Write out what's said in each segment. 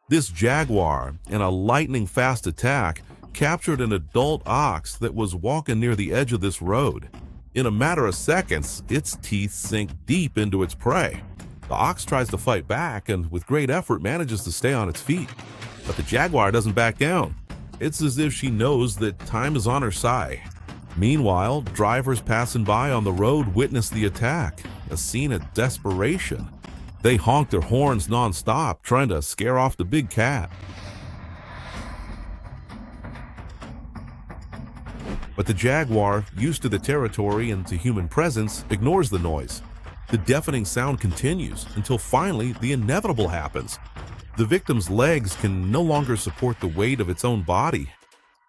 This jaguar, in a lightning-fast attack, captured an adult ox that was walking near the edge of this road. In a matter of seconds, its teeth sink deep into its prey. The ox tries to fight back and, with great effort, manages to stay on its feet. But the jaguar doesn't back down. It's as if she knows that time is on her side. Meanwhile, drivers passing by on the road witness the attack, a scene of desperation. They honk their horns non-stop, trying to scare off the big cat. But the jaguar, used to the territory and to human presence, ignores the noise. The deafening sound continues until finally the inevitable happens. The victim's legs can no longer support the weight of its own body.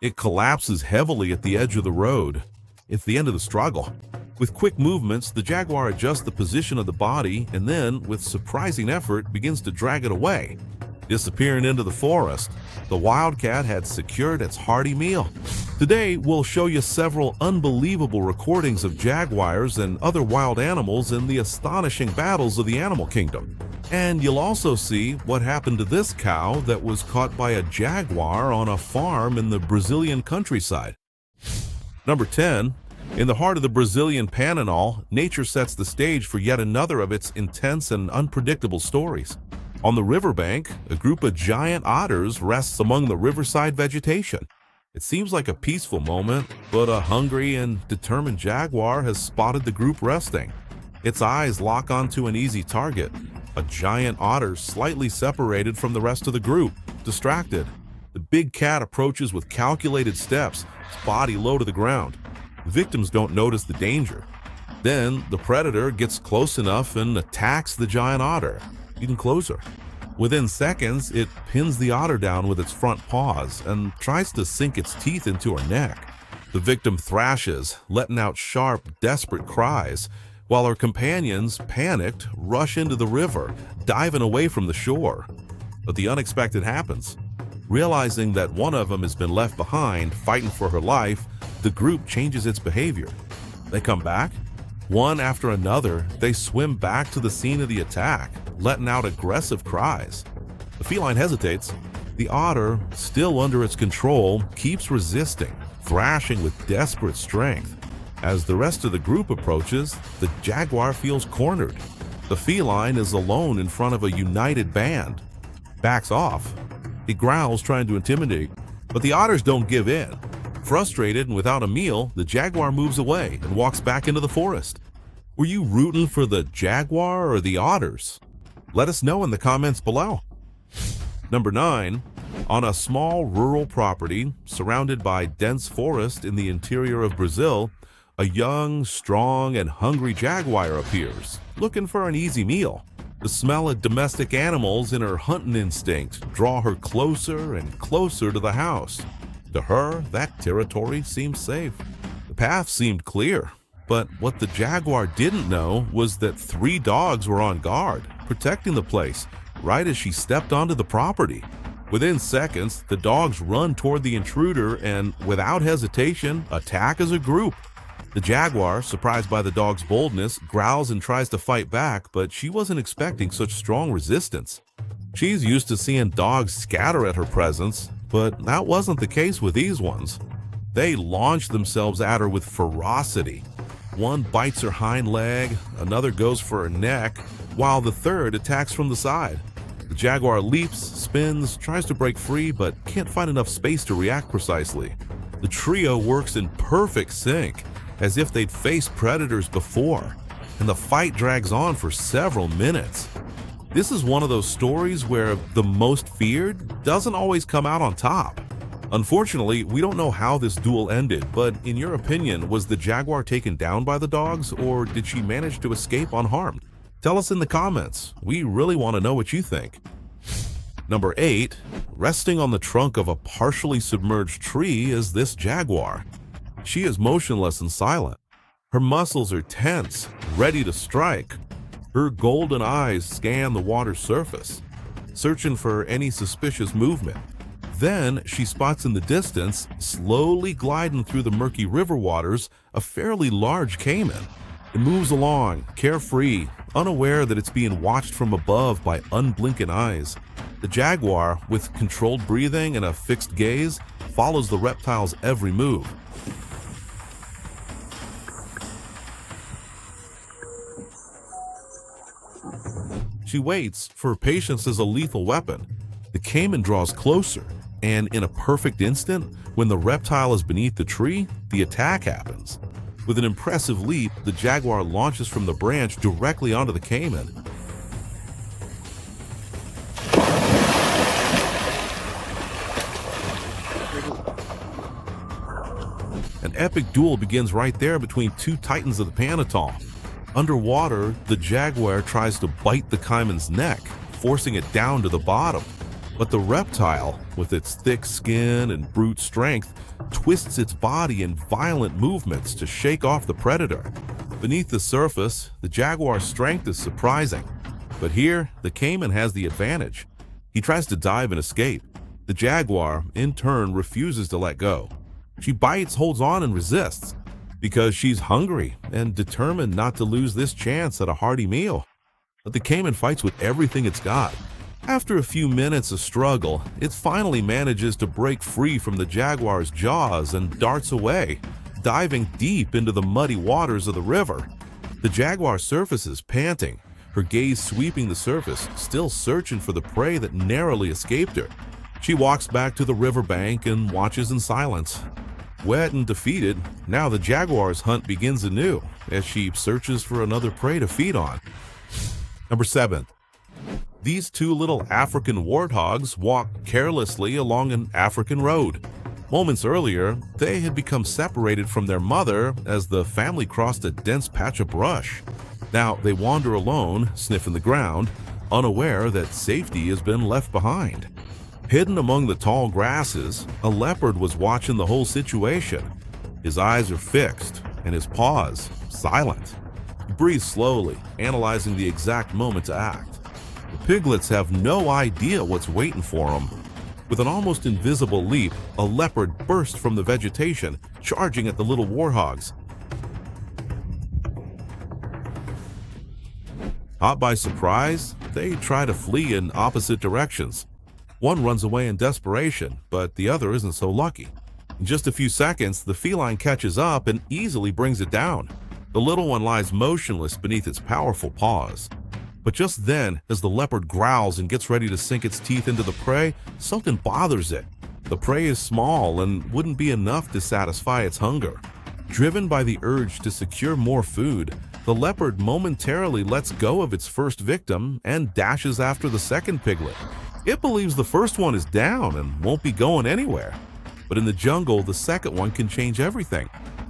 It collapses heavily at the edge of the road. It's the end of the struggle. With quick movements, the jaguar adjusts the position of the body and then, with surprising effort, begins to drag it away. Disappearing into the forest, the wildcat had secured its hearty meal. Today, we'll show you several unbelievable recordings of jaguars and other wild animals in the astonishing battles of the animal kingdom. And you'll also see what happened to this cow that was caught by a jaguar on a farm in the Brazilian countryside. Number 10. In the heart of the Brazilian Pantanal, nature sets the stage for yet another of its intense and unpredictable stories. On the riverbank, a group of giant otters rests among the riverside vegetation. It seems like a peaceful moment, but a hungry and determined jaguar has spotted the group resting. Its eyes lock onto an easy target, a giant otter slightly separated from the rest of the group, distracted. The big cat approaches with calculated steps, its body low to the ground. Victims don't notice the danger. Then the predator gets close enough and attacks the giant otter, even closer. Within seconds, it pins the otter down with its front paws and tries to sink its teeth into her neck. The victim thrashes, letting out sharp, desperate cries, while her companions, panicked, rush into the river, diving away from the shore. But the unexpected happens. Realizing that one of them has been left behind, fighting for her life, the group changes its behavior. They come back. One after another, they swim back to the scene of the attack, letting out aggressive cries. The feline hesitates. The otter, still under its control, keeps resisting, thrashing with desperate strength. As the rest of the group approaches, the jaguar feels cornered. The feline is alone in front of a united band. Backs off. He growls, trying to intimidate, but the otters don't give in. Frustrated and without a meal, the jaguar moves away and walks back into the forest. Were you rooting for the jaguar or the otters? Let us know in the comments below. Number 9. On a small rural property surrounded by dense forest in the interior of Brazil, a young, strong, and hungry jaguar appears, looking for an easy meal. The smell of domestic animals and her hunting instinct draw her closer and closer to the house. To her, that territory seemed safe. The path seemed clear, but what the jaguar didn't know was that 3 dogs were on guard, protecting the place, right as she stepped onto the property. Within seconds, the dogs run toward the intruder and, without hesitation, attack as a group. The jaguar, surprised by the dog's boldness, growls and tries to fight back, but she wasn't expecting such strong resistance. She's used to seeing dogs scatter at her presence, but that wasn't the case with these ones. They launched themselves at her with ferocity. One bites her hind leg, another goes for her neck, while the third attacks from the side. The jaguar leaps, spins, tries to break free, but can't find enough space to react precisely. The trio works in perfect sync, as if they'd faced predators before, and the fight drags on for several minutes. This is one of those stories where the most feared doesn't always come out on top. Unfortunately, we don't know how this duel ended, but in your opinion, was the jaguar taken down by the dogs, or did she manage to escape unharmed? Tell us in the comments. We really want to know what you think. Number 8. Resting on the trunk of a partially submerged tree is this jaguar. She is motionless and silent. Her muscles are tense, ready to strike. Her golden eyes scan the water's surface, searching for any suspicious movement. Then she spots in the distance, slowly gliding through the murky river waters, a fairly large caiman. It moves along, carefree, unaware that it's being watched from above by unblinking eyes. The jaguar, with controlled breathing and a fixed gaze, follows the reptile's every move. She waits, for patience is a lethal weapon. The caiman draws closer, and in a perfect instant, when the reptile is beneath the tree, the attack happens. With an impressive leap, the jaguar launches from the branch directly onto the caiman. An epic duel begins right there between two titans of the Panatol. Underwater, the jaguar tries to bite the caiman's neck, forcing it down to the bottom. But the reptile, with its thick skin and brute strength, twists its body in violent movements to shake off the predator. Beneath the surface, the jaguar's strength is surprising. But here, the caiman has the advantage. He tries to dive and escape. The jaguar, in turn, refuses to let go. She bites, holds on, and resists, because she's hungry and determined not to lose this chance at a hearty meal. But the caiman fights with everything it's got. After a few minutes of struggle, it finally manages to break free from the jaguar's jaws and darts away, diving deep into the muddy waters of the river. The jaguar surfaces, panting, her gaze sweeping the surface, still searching for the prey that narrowly escaped her. She walks back to the riverbank and watches in silence. Wet and defeated, now the jaguar's hunt begins anew as she searches for another prey to feed on. Number 7. These two little African warthogs walk carelessly along an African road. Moments earlier, they had become separated from their mother as the family crossed a dense patch of brush. Now they wander alone, sniffing the ground, unaware that safety has been left behind. Hidden among the tall grasses, a leopard was watching the whole situation. His eyes are fixed and his paws silent. He breathes slowly, analyzing the exact moment to act. The piglets have no idea what's waiting for them. With an almost invisible leap, a leopard burst from the vegetation, charging at the little warthogs. Caught by surprise, they try to flee in opposite directions. One runs away in desperation, but the other isn't so lucky. In just a few seconds, the feline catches up and easily brings it down. The little one lies motionless beneath its powerful paws. But just then, as the leopard growls and gets ready to sink its teeth into the prey, something bothers it. The prey is small and wouldn't be enough to satisfy its hunger. Driven by the urge to secure more food, the leopard momentarily lets go of its first victim and dashes after the second piglet. It believes the first one is down and won't be going anywhere. But in the jungle, the second one can change everything.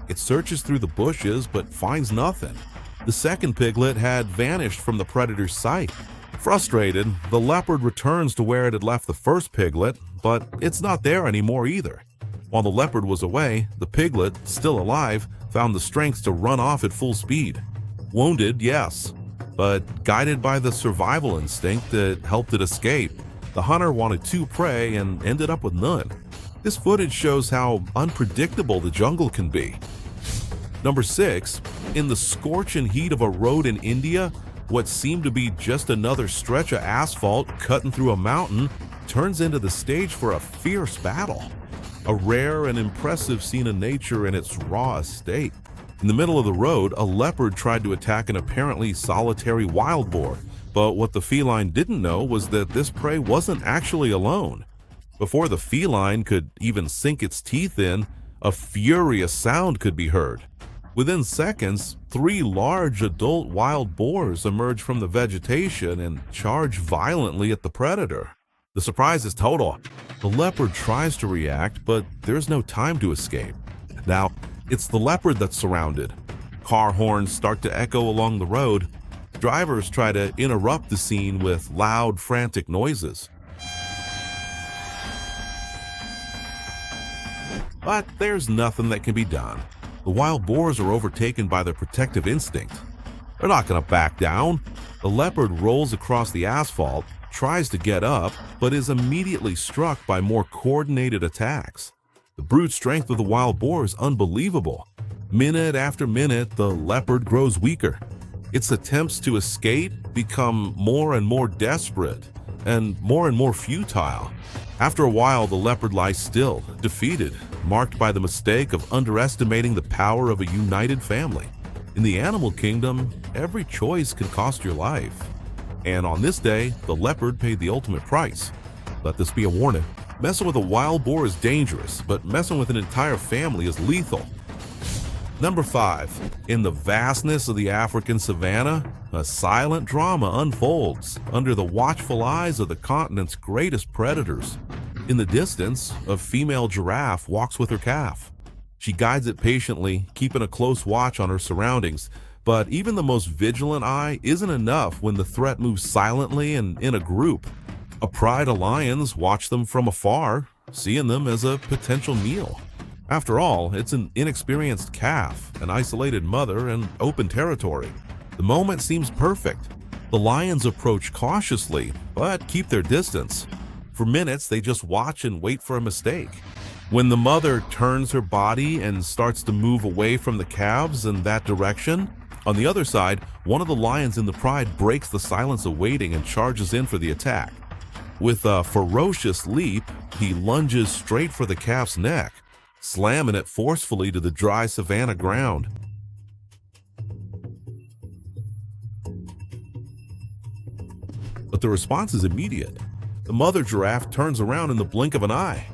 It searches through the bushes but finds nothing. The second piglet had vanished from the predator's sight. Frustrated, the leopard returns to where it had left the first piglet, but it's not there anymore either. While the leopard was away, the piglet, still alive, found the strength to run off at full speed. Wounded, yes, but guided by the survival instinct that helped it escape. The hunter wanted two prey and ended up with none. This footage shows how unpredictable the jungle can be. Number 6. In the scorching heat of a road in India, what seemed to be just another stretch of asphalt cutting through a mountain turns into the stage for a fierce battle. A rare and impressive scene of nature in its rawest state. In the middle of the road, a leopard tried to attack an apparently solitary wild boar. But what the feline didn't know was that this prey wasn't actually alone. Before the feline could even sink its teeth in, a furious sound could be heard. Within seconds, 3 large adult wild boars emerge from the vegetation and charge violently at the predator. The surprise is total. The leopard tries to react, but there's no time to escape. Now, it's the leopard that's surrounded. Car horns start to echo along the road. Drivers try to interrupt the scene with loud, frantic noises. But there's nothing that can be done. The wild boars are overtaken by their protective instinct. They're not going to back down. The leopard rolls across the asphalt, tries to get up, but is immediately struck by more coordinated attacks. The brute strength of the wild boar is unbelievable. Minute after minute, the leopard grows weaker. Its attempts to escape become more and more desperate and more futile. After a while, the leopard lies still, defeated, marked by the mistake of underestimating the power of a united family. In the animal kingdom, every choice can cost your life. And on this day, the leopard paid the ultimate price. Let this be a warning. Messing with a wild boar is dangerous, but messing with an entire family is lethal. Number 5. In the vastness of the African savanna, a silent drama unfolds under the watchful eyes of the continent's greatest predators. In the distance, a female giraffe walks with her calf. She guides it patiently, keeping a close watch on her surroundings. But even the most vigilant eye isn't enough when the threat moves silently and in a group. A pride of lions watch them from afar, seeing them as a potential meal. After all, it's an inexperienced calf, an isolated mother, and open territory. The moment seems perfect. The lions approach cautiously, but keep their distance. For minutes, they just watch and wait for a mistake. When the mother turns her body and starts to move away from the calves in that direction, on the other side, one of the lions in the pride breaks the silence of waiting and charges in for the attack. With a ferocious leap, he lunges straight for the calf's neck, slamming it forcefully to the dry savanna ground. But the response is immediate. The mother giraffe turns around in the blink of an eye.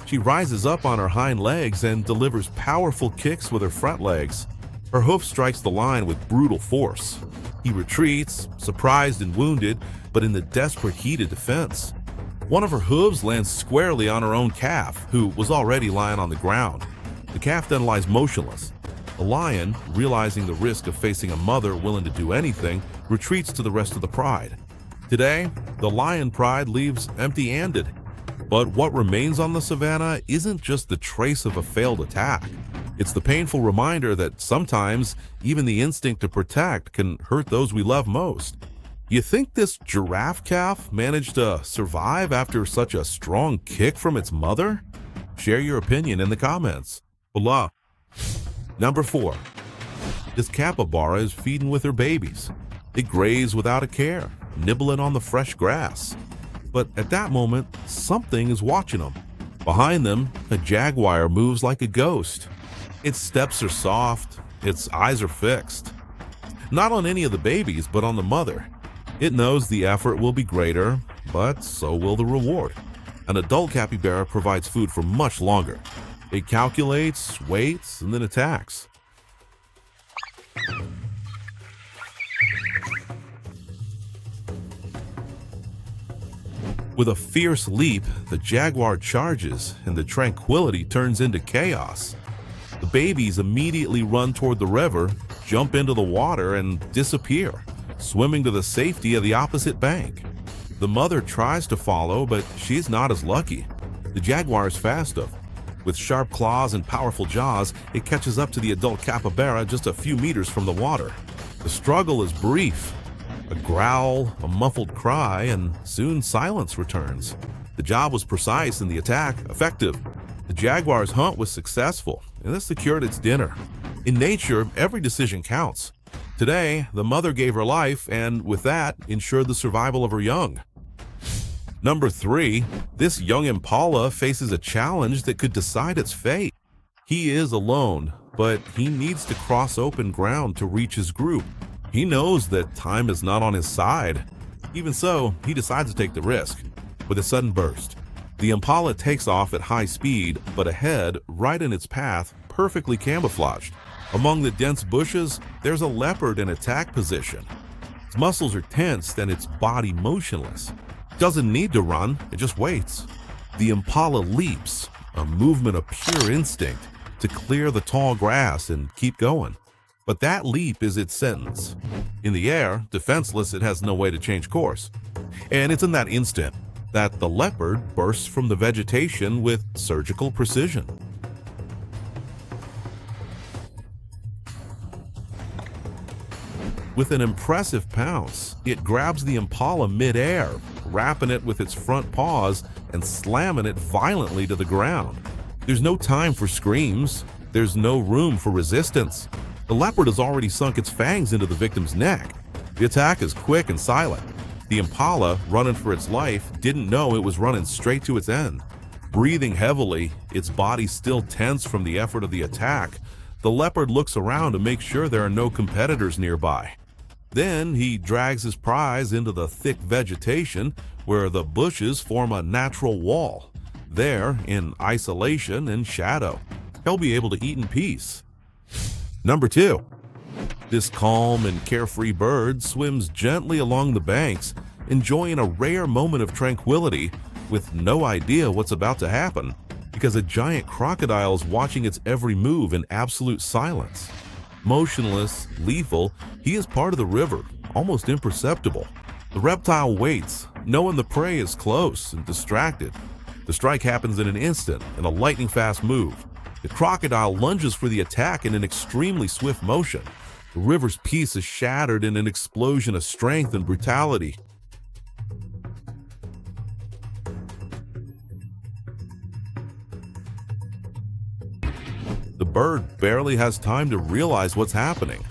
She rises up on her hind legs and delivers powerful kicks with her front legs. Her hoof strikes the lion with brutal force. He retreats, surprised and wounded, but in the desperate heat of defense. One of her hooves lands squarely on her own calf, who was already lying on the ground. The calf then lies motionless. The lion, realizing the risk of facing a mother willing to do anything, retreats to the rest of the pride. Today, the lion pride leaves empty-handed. But what remains on the savanna isn't just the trace of a failed attack. It's the painful reminder that sometimes even the instinct to protect can hurt those we love most. You think this giraffe calf managed to survive after such a strong kick from its mother? Share your opinion in the comments below. Number 4. This capybara is feeding with her babies. They graze without a care, nibbling on the fresh grass. But at that moment, something is watching them. Behind them, a jaguar moves like a ghost. Its steps are soft, its eyes are fixed. Not on any of the babies, but on the mother. It knows the effort will be greater, but so will the reward. An adult capybara provides food for much longer. It calculates, waits, and then attacks. With a fierce leap, the jaguar charges, and the tranquility turns into chaos. The babies immediately run toward the river, jump into the water, and disappear, swimming to the safety of the opposite bank. The mother tries to follow, but she's not as lucky. The jaguar is faster. With sharp claws and powerful jaws, it catches up to the adult capybara just a few meters from the water. The struggle is brief. A growl, a muffled cry, and soon silence returns. The job was precise and the attack effective. The jaguar's hunt was successful, and this secured its dinner. In nature, every decision counts. Today, the mother gave her life and, with that, ensured the survival of her young. Number 3, this young impala faces a challenge that could decide its fate. He is alone, but he needs to cross open ground to reach his group. He knows that time is not on his side. Even so, he decides to take the risk. With a sudden burst, the impala takes off at high speed, but ahead, right in its path, perfectly camouflaged. Among the dense bushes, there's a leopard in attack position. Its muscles are tensed and its body motionless. It doesn't need to run, it just waits. The impala leaps, a movement of pure instinct, to clear the tall grass and keep going. But that leap is its sentence. In the air, defenseless, it has no way to change course. And it's in that instant that the leopard bursts from the vegetation with surgical precision. With an impressive pounce, it grabs the impala mid-air, wrapping it with its front paws and slamming it violently to the ground. There's no time for screams. There's no room for resistance. The leopard has already sunk its fangs into the victim's neck. The attack is quick and silent. The impala, running for its life, didn't know it was running straight to its end. Breathing heavily, its body still tense from the effort of the attack, the leopard looks around to make sure there are no competitors nearby. Then he drags his prize into the thick vegetation where the bushes form a natural wall. There, in isolation and shadow, he'll be able to eat in peace. Number 2. This calm and carefree bird swims gently along the banks, enjoying a rare moment of tranquility with no idea what's about to happen because a giant crocodile is watching its every move in absolute silence. Motionless, lethal, he is part of the river, almost imperceptible. The reptile waits, knowing the prey is close and distracted. The strike happens in an instant, in a lightning-fast move. The crocodile lunges for the attack in an extremely swift motion. The river's peace is shattered in an explosion of strength and brutality. The bird barely has time to realize what's happening.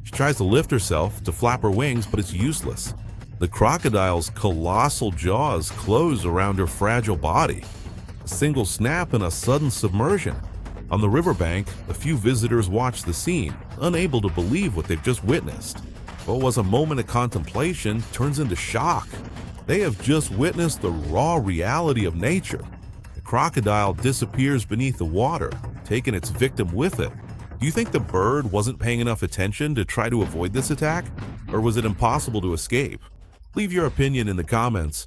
She tries to lift herself, to flap her wings, but it's useless. The crocodile's colossal jaws close around her fragile body. A single snap and a sudden submersion. On the riverbank, a few visitors watch the scene, unable to believe what they've just witnessed. What was a moment of contemplation turns into shock. They have just witnessed the raw reality of nature. The crocodile disappears beneath the water, taking its victim with it. Do you think the bird wasn't paying enough attention to try to avoid this attack? Or was it impossible to escape? Leave your opinion in the comments.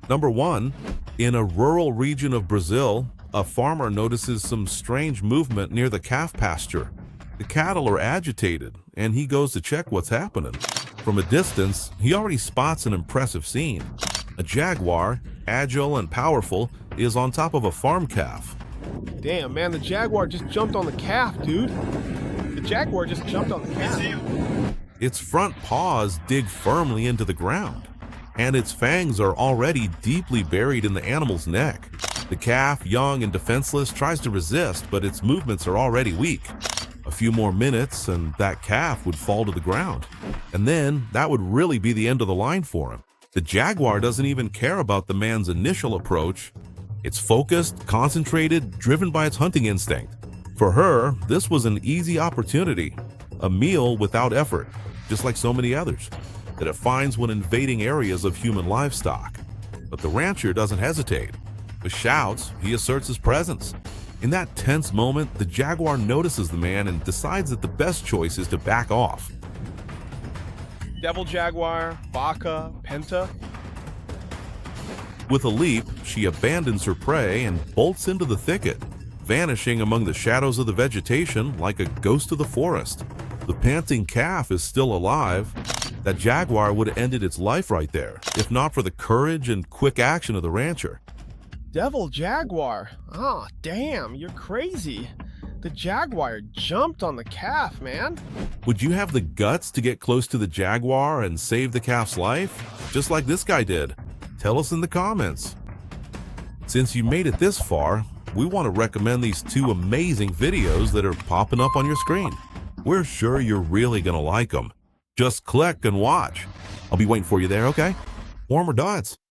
Number 1. In a rural region of Brazil, a farmer notices some strange movement near the calf pasture. The cattle are agitated, and he goes to check what's happening. From a distance, he already spots an impressive scene. A jaguar, agile and powerful, is on top of a farm calf. Damn, man, the jaguar just jumped on the calf, dude. The jaguar just jumped on the calf. Its front paws dig firmly into the ground, and its fangs are already deeply buried in the animal's neck. The calf, young and defenseless, tries to resist, but its movements are already weak. A few more minutes and that calf would fall to the ground. And then that would really be the end of the line for him. The jaguar doesn't even care about the man's initial approach. It's focused, concentrated, driven by its hunting instinct. For her, this was an easy opportunity, a meal without effort, just like so many others, that it finds when invading areas of human livestock. But the rancher doesn't hesitate. With shouts, he asserts his presence. In that tense moment, the jaguar notices the man and decides that the best choice is to back off. Devil jaguar, vaca, penta. With a leap, she abandons her prey and bolts into the thicket, vanishing among the shadows of the vegetation like a ghost of the forest. The panting calf is still alive. That jaguar would have ended its life right there, if not for the courage and quick action of the rancher. Devil jaguar. Ah, damn, you're crazy. The jaguar jumped on the calf, man. Would you have the guts to get close to the jaguar and save the calf's life? Just like this guy did? Tell us in the comments. Since you made it this far, we want to recommend these 2 amazing videos that are popping up on your screen. We're sure you're really going to like them. Just click and watch. I'll be waiting for you there, okay? Warmer dots.